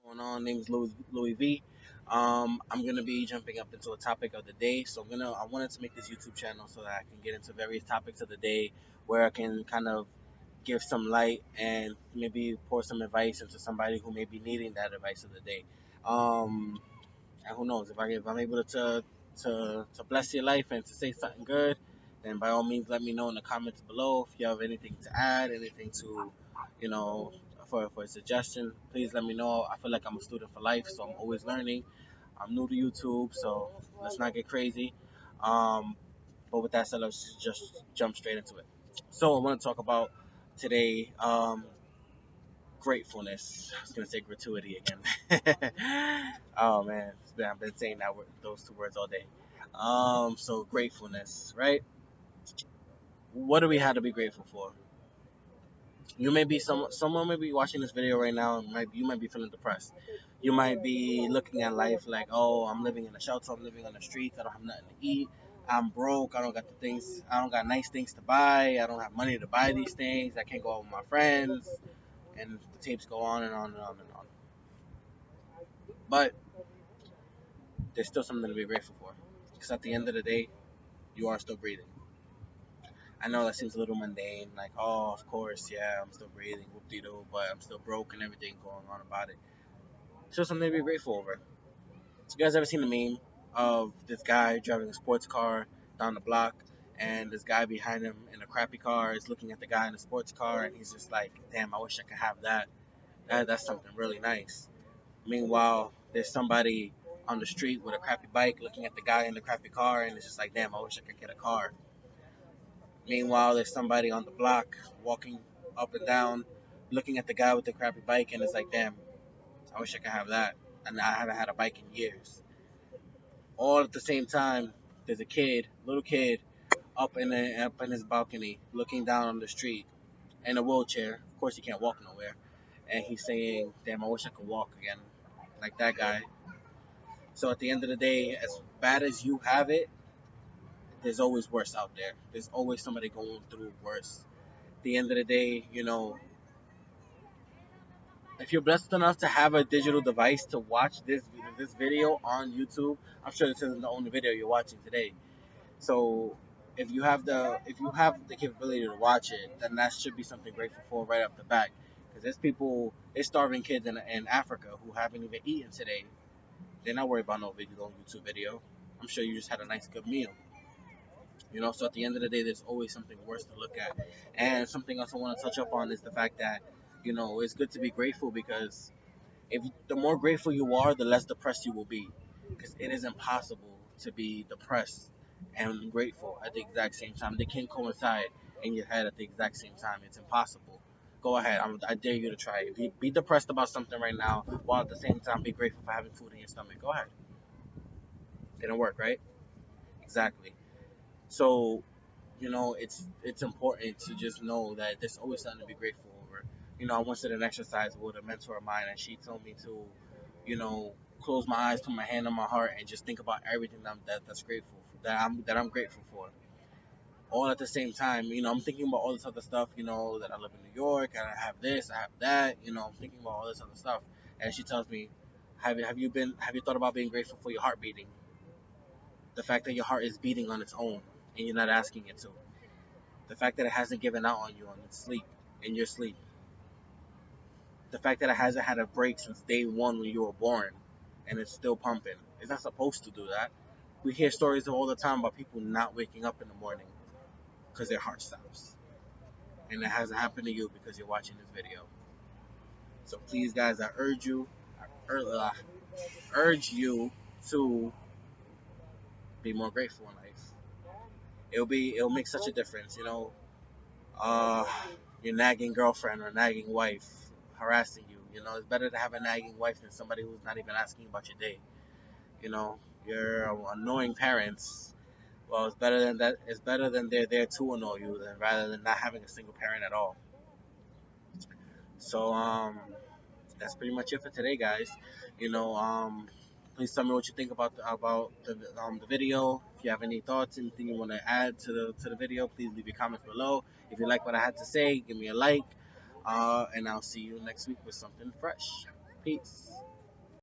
Going on? Name's Louis V. I'm gonna be jumping up into a topic of the day. I wanted to make this YouTube channel so that I can get into various topics of the day where I can kind of give some light and maybe pour some advice into somebody who may be needing that advice of the day. Um, and who knows if I'm able to bless your life and to say something good, then by all means let me know in the comments below. If you have anything to add, anything to, you know, for a suggestion, please let me know. I feel like I'm a student for life, so I'm always learning. I'm new to YouTube, so let's not get crazy. Um, but with that said, let's just jump straight into it. So I want to talk about today. Gratefulness. I was gonna say gratuity again. Oh man, I've been saying those two words all day. So gratefulness, right? What do we have to be grateful for? You may be someone may be watching this video right now. And you might be feeling depressed. You might be looking at life like, oh, I'm living in a shelter. I'm living on the streets. I don't have nothing to eat. I'm broke. I don't got the things. I don't got nice things to buy. I don't have money to buy these things. I can't go out with my friends. And the tapes go on and on and on and on. But there's still something to be grateful for. Because at the end of the day, you are still breathing. I know that seems a little mundane, like, oh, of course, yeah, I'm still breathing, whoop de doo, but I'm still broke and everything going on about it. Still something to be grateful over. You guys ever seen the meme of this guy driving a sports car down the block, and this guy behind him in a crappy car is looking at the guy in the sports car, and he's just like, damn, I wish I could have that. That's something really nice. Meanwhile, there's somebody on the street with a crappy bike looking at the guy in the crappy car, and it's just like, damn, I wish I could get a car. Meanwhile, there's somebody on the block walking up and down, looking at the guy with the crappy bike, and it's like, damn, I wish I could have that. And I haven't had a bike in years. All at the same time, there's a kid, little kid, up in his balcony, looking down on the street in a wheelchair. Of course, he can't walk nowhere, and he's saying, "Damn, I wish I could walk again, like that guy." So at the end of the day, as bad as you have it, there's always worse out there. There's always somebody going through worse. At the end of the day, if you're blessed enough to have a digital device to watch this video on YouTube, I'm sure this isn't the only video you're watching today. So if you have the capability to watch it, then that should be something grateful for right off the bat. Because there's starving kids in Africa who haven't even eaten today. They're not worried about no video, YouTube video. I'm sure you just had a nice good meal. So at the end of the day, there's always something worse to look at. And something else I want to touch up on is the fact that it's good to be grateful because the more grateful you are, the less depressed you will be. Because it is impossible to be depressed and grateful at the exact same time. They can't coincide in your head at the exact same time. It's impossible. Go ahead. I dare you to try it. Be depressed about something right now, while at the same time be grateful for having food in your stomach. Go ahead. Didn't work, right? Exactly. So it's important to just know that there's always something to be grateful over. I once did an exercise with a mentor of mine, and she told me to, close my eyes, put my hand on my heart, and just think about everything that's grateful for, that I'm grateful for. All at the same time, I'm thinking about all this other stuff. That I live in New York, and I have this, I have that. I'm thinking about all this other stuff, and she tells me, have you thought about being grateful for your heart beating? The fact that your heart is beating on its own, and you're not asking it to. The fact that it hasn't given out on you on its sleep, in your sleep. The fact that it hasn't had a break since day one when you were born, and it's still pumping. It's not supposed to do that. We hear stories all the time about people not waking up in the morning because their heart stops. And it hasn't happened to you because you're watching this video. So please, guys, I urge you to be more grateful in life. It'll make such a difference. Uh, your nagging girlfriend or nagging wife harassing you. It's better to have a nagging wife than somebody who's not even asking about your day. Your annoying parents. Well, it's better than that. It's better than they're there to annoy you than rather than not having a single parent at all. So that's pretty much it for today, guys. Please tell me what you think about the video. If you have any thoughts, anything you want to add to the video, please leave your comments below. If you like what I had to say, give me a like. And I'll see you next week with something fresh. Peace.